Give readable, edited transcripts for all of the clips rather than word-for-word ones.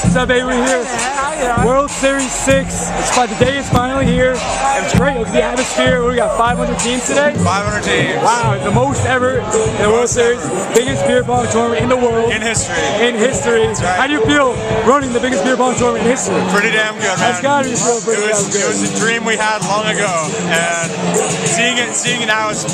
What's up, baby? We're here. World Series 6. The day is finally here. It's great. Look at the atmosphere. We got 500 teams today. 500 teams. Wow, the most ever in the World Series. Biggest beer pong tournament in the world. In history. In history. Right. How do you feel running the biggest beer pong tournament in history? Pretty damn good, man. That's gotta be feel pretty damn good. It was a dream we had long ago, and seeing it now is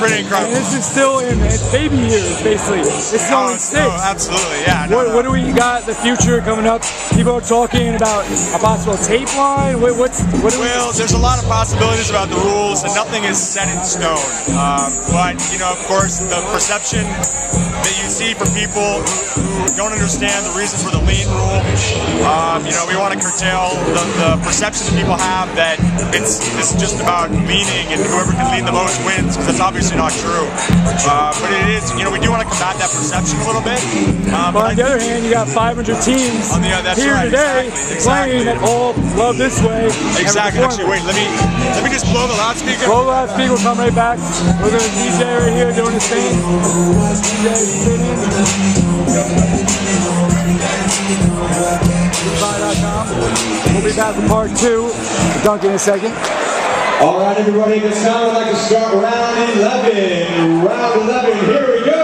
pretty incredible. And this is still in its baby years, basically. This is only 6. Oh, absolutely, yeah. What do we got the future coming up? People are talking about a possible tape line. Well, there's a lot of possibilities about the rules, and nothing is set in stone. But you know, of course, the perception that you see from people who don't understand the reason for the lean rule. You know, we want to curtail the perception that people have that it's just about leaning and whoever can lean the most wins, because that's obviously not true. But it is. You know, we do want to combat that perception a little bit. But on the other hand, you got 500 teams here today playing that all love this way. Exactly. Actually, wait. Let me just blow the loudspeaker. Blow the loudspeaker. We'll come right back. We're gonna DJ right here doing his thing. DJ spinning. We'll be back with part 2. Dunk in a second. All right, everybody. This time I'd like to start round 11. Round 11. Here we go.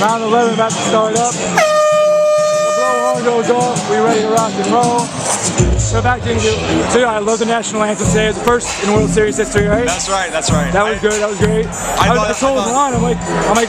Round 11 about to start up. The blow horn goes off. We ready to rock and roll. So back to you. So yeah, I love the national anthem today. It's the first in World Series history, right? That's right. That's right. That was good. That was great. I told Ron, I'm like,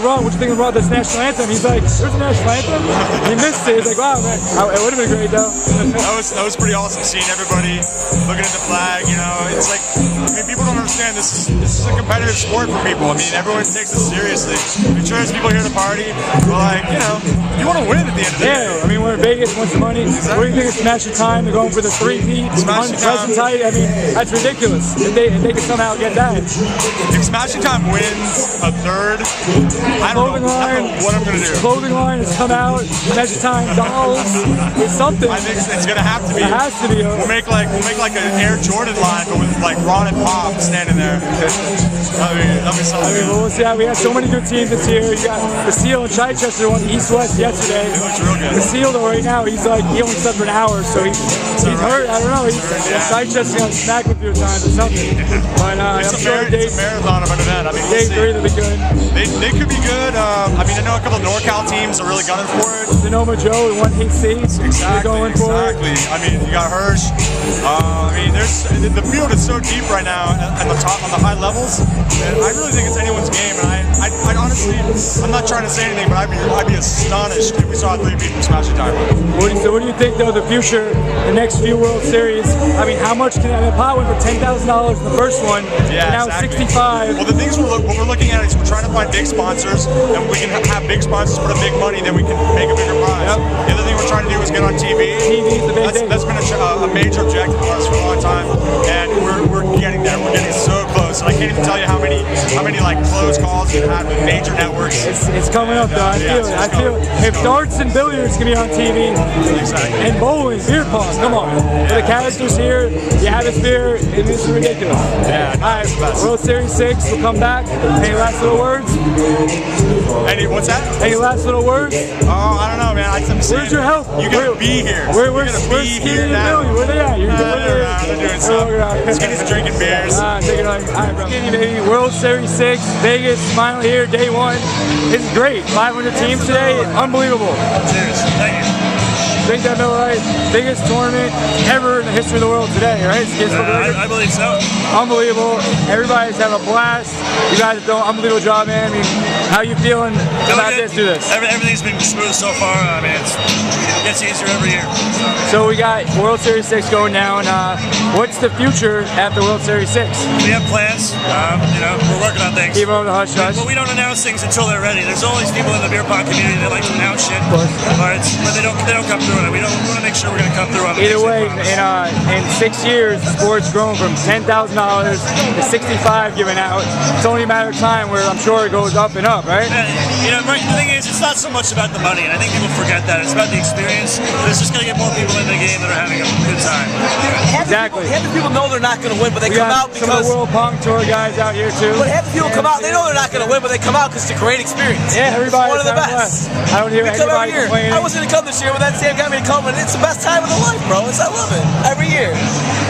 Ron, what you think about this national anthem? He's like, there's a national anthem. He missed it. He's like, wow, man, it would have been great though. that was pretty awesome seeing everybody looking at the flag. You know, it's like, I mean, people don't understand this is a competitive sport for people. I mean, everyone takes this seriously. I'm sure there's people here to party, but like, you know, you want to win at the end of the day. Yeah, I mean, we're in Vegas, wants the money. Exactly. What do you think of Smash Your Time? They're going for the 3-peat, present height. I mean, that's ridiculous. If they can somehow get that. If Smashing Time wins a third, I don't know what I'm going to do. Clothing line has come out. Smash Your Time dolls. It's something. I think it's going to have to be. It has to be. We'll make like an Air Jordan line, but with like Ron and Pong standing there. That'll be something. I mean, we'll see. We had so many good teams this year. You got the Seal and Chichester won East-West yesterday. It looks real good. The Seal though right now, he's like he only slept for an hour, so he's hurt. I don't know. Chichester got smacked a few times or something. But it's a marathon of an event. I mean, day 3 will be good. They could be good. I mean, I know a couple of NorCal teams are really gunning for it. Sonoma Joe and 1HC. Exactly. Going for it. I mean, you got Hirsch. I mean, the field is so deep right now at the top, on the high levels. And I really think it's anyone's game. And I honestly, I'm not trying to say anything, but I'd be astonished if we saw a 3-peat from Smashing Time. So what do you think though the future, the next few World Series? I mean, how much can the pot went for $10,000 in the first one? Yeah, now exactly. 65. Well, the things what we're looking at is we're trying to find big sponsors, and we can have big sponsors put up big money, then we can make a bigger prize. Yep. The other thing we're trying to do is get on TV. TV's the big thing. That's been a major objective for us for a long time, and we're getting there. We're getting so close. And I can't even tell you how many like close calls we've had with major networks. It's coming up though. I feel it. If darts and billiards can be on TV, and bowling, beer pong, come on. The characters here, the atmosphere, it is ridiculous. Yeah. All right, World Series 6, we'll come back. Any last little words? What's that? Any last little words? Oh, I don't know, man. Where's your help? You gotta be here. Where's Skinny and Billy? Where they at? They're doing something. Skinny's drinking beers. Take it on. All right, bro. Skinny, baby. World Series 6, Vegas, finally here, day 1. It's great. 500 teams today. Unbelievable. Cheers. Thank you. Think that, Bill, right? Biggest tournament ever in the history of the world today, right? I believe so. Unbelievable. Everybody's having a blast. You guys have done an unbelievable job, man. I mean, how you feeling about this? Do this? Everything's been smooth so far. I mean, it gets easier every year. So we got World Series 6 going down. What's the future after World Series 6? We have plans. You know, we're working on things. Keep on the hush hush. But we don't announce things until they're ready. There's always people in the beer pong community that like to announce shit, but they don't come through through it. We want to make sure we're going to come through on the Either way, promise. in 6 years, the sport's grown from $10,000 to $65 given out. It's only a matter of time where I'm sure it goes up and up, right? You know, right, the thing is, it's not so much about the money, and I think people forget that. It's about the experience. It's just going to get more people in the game that are having a good time. Exactly. Half the people know they're not going to win, but they We come got out some of because. the World Pong Tour guys out here too. But half the people come out, they know they're not going to win, but they come out because it's a great experience. Yeah, everybody's one of the having best. fun. I don't hear We come every anybody year. complaining. I was going to come this year, but that Sam got me to come, and it's the best time of the life, bro. I love it. Every year.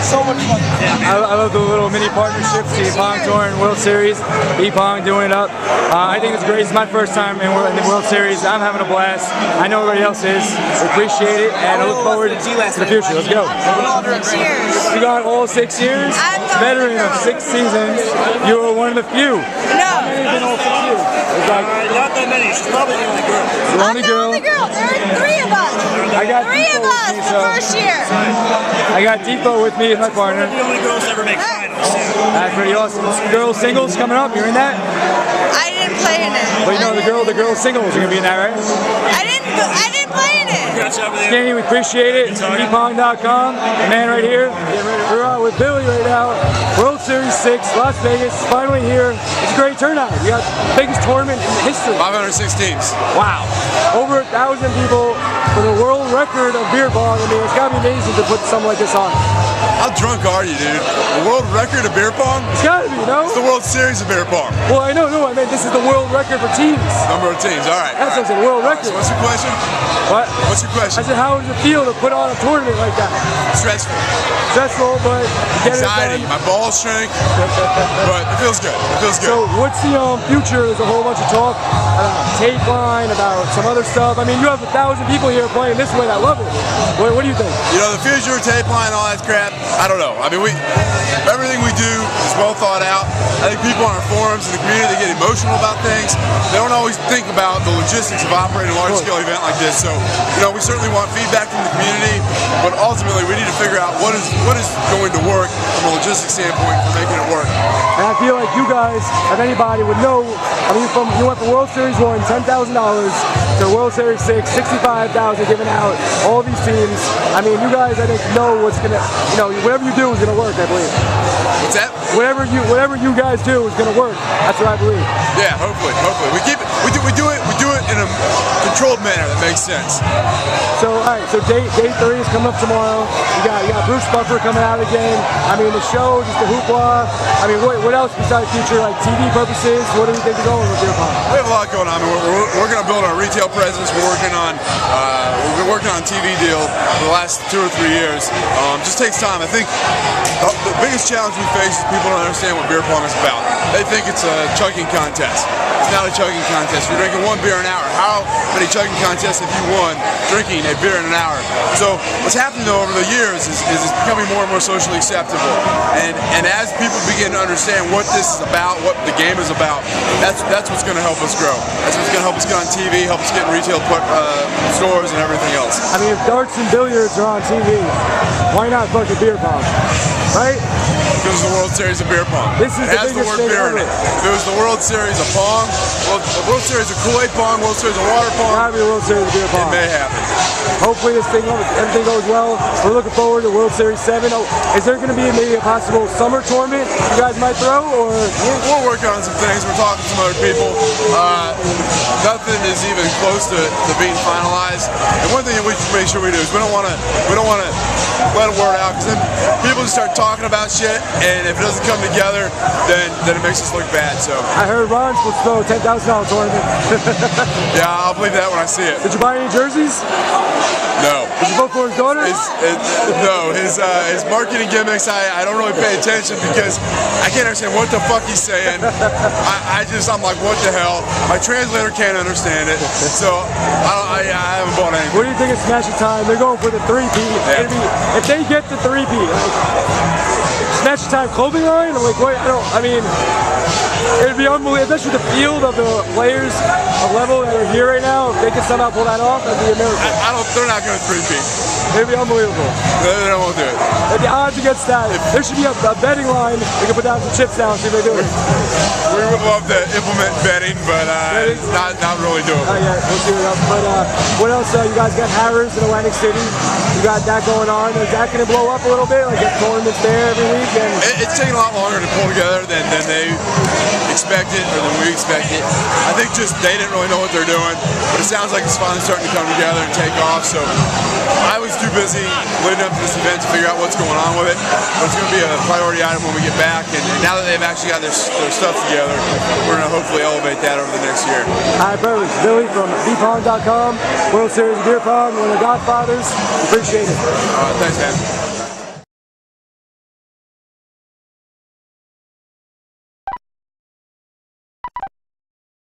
So much fun. I love the little mini partnerships, the Pong Tour and World Series. E-Pong doing it up. I think it's great. It's my first time in the World Series. I'm having a blast. I know everybody else is. We appreciate it, and I look forward to the future. Let's go. You got all 6 years. Veteran of 6 seasons. You were one of the few. No. In all 6 years. It's like, Not that many. She's probably the only girl. the only girl. I'm the only girl. There are 3 of us. I got 3 of Depot us with me, the so first year. I got Depot with me as my partner. The only girls to ever make finals. That's pretty awesome. Girls singles coming up. You're in that? I didn't play in it. But you know the girls singles are gonna be in that, right? I didn't play in it. Good job with you. Danny, we appreciate it. Epong.com. The man right here. We're out with Billy right now. World Series 6, Las Vegas, finally here. It's a great turnout. We got the biggest tournament in history. 506 teams. Wow. Over 1,000 people for the world record of beer pong. I mean, it's gotta be amazing to put something like this on. How drunk are you, dude? The world record of beer pong? It's gotta be, no? It's the World Series of beer pong. Well, I know, I mean, this is the world record for teams. Number of teams. All right. That's what I said, world record. What's your question? What? What's your I question? said, how does it feel to put on a tournament like that? Stressful. Stressful, but get Anxiety. it My done. balls shrink, but it feels good. It feels good. So what's the future? There's a whole bunch of talk about tape line, about some other stuff. I mean, you have 1,000 people here playing this way that love it. What do you think? You know, the future, tape line, all that crap, I don't know. I mean, everything we do is well thought out. I think people on our forums in the community, they get emotional about things. They don't always think about the logistics of operating a large-scale event like this. So, you know, we certainly want feedback from the community, but ultimately we need to figure out what is going to work from a logistics standpoint for making it work. And I feel like you guys, if anybody would know, I mean, you went from World Series 1, $10,000, to World Series 6, $65,000 given out, all these teams. I mean, you guys, I think, know what's gonna, whatever you do is gonna work, I believe. What's that? Whatever you guys do is gonna work. That's what I believe. Yeah, hopefully. We do it in a controlled manner that makes sense. So, all right, so day 3 is coming up tomorrow. You got Bruce Buffer coming out again. I mean, the show, just the hoopla. I mean, what else besides future, like TV purposes? What do you think is going with beer pong? We have a lot going on. I mean, we're working on building our retail presence. We've been working on a TV deal for the last 2 or 3 years. Just takes time. I think the biggest challenge we face is people don't understand what beer pong is about. They think it's a chugging contest. It's not a chugging contest. You're drinking 1 beer an hour. How many chugging contests have you won drinking a beer in an hour? So what's happening though over the years is it's becoming more and more socially acceptable. And as people begin to understand what this is about, what the game is about, that's what's going to help us grow. That's what's going to help us get on TV, help us get in retail stores and everything else. I mean, if darts and billiards are on TV, why not fucking beer pong? Right? Because it's the World Series of beer pong. This is it the has the biggest word thing beer in ever. it. If it was the World Series of pong, well, the World Series of Kool-Aid pong, World Series of water pong, Gotta be the World Series of beer it pong. may happen. Hopefully everything goes well. We're looking forward to World Series 7. Oh, is there going to be maybe a possible summer tournament you guys might throw? Or We're working on some things. We're talking to some other people. Nothing is even close to being finalized. And one thing that we should make sure we do is we don't want to let a word out, because then people just start talking about shit, and if it doesn't come together, then it makes us look bad. So I heard Ron will throw a $10,000 tournament. yeah, I'll believe that when I see it. Did you buy any jerseys? No. Did you vote for his daughter? No, his marketing gimmicks, I don't really pay attention because I can't understand what the fuck he's saying. I'm like, what the hell? My translator can't understand it, so I haven't bought anything. What do you think of Smash It Time? They're going for the 3-peat. Yeah. If they get the 3-peat, like Smash It Time clothing line, I'm like, wait, I mean, it'd be unbelievable, especially the field of the players. of level that are here right now, if they can somehow pull that off, that'd be a miracle. They're not going to three-peat. It'd be unbelievable. They won't do it. If the odds against that, there should be a betting line. We can put down some chips now and see if they do it. We would love to implement betting, but not really do it. Yeah, we'll see what else. But what else? You guys got Harris in Atlantic City. You got that going on. Is that going to blow up a little bit? Like, get tournaments there every week? And It's taking a lot longer to pull together than they expected or than we expected. I think just they didn't really know what they're doing, but it sounds like it's finally starting to come together and take off. So I was too busy leading up to this event to figure out what's going on with it. But it's going to be a priority item when we get back. And now that they've actually got their stuff together, we're going to hopefully elevate that over the next year. All right, perfect. Billy from bpong.com, World Series of Beer Pong, one of the Godfathers. Appreciate it. Thanks, man.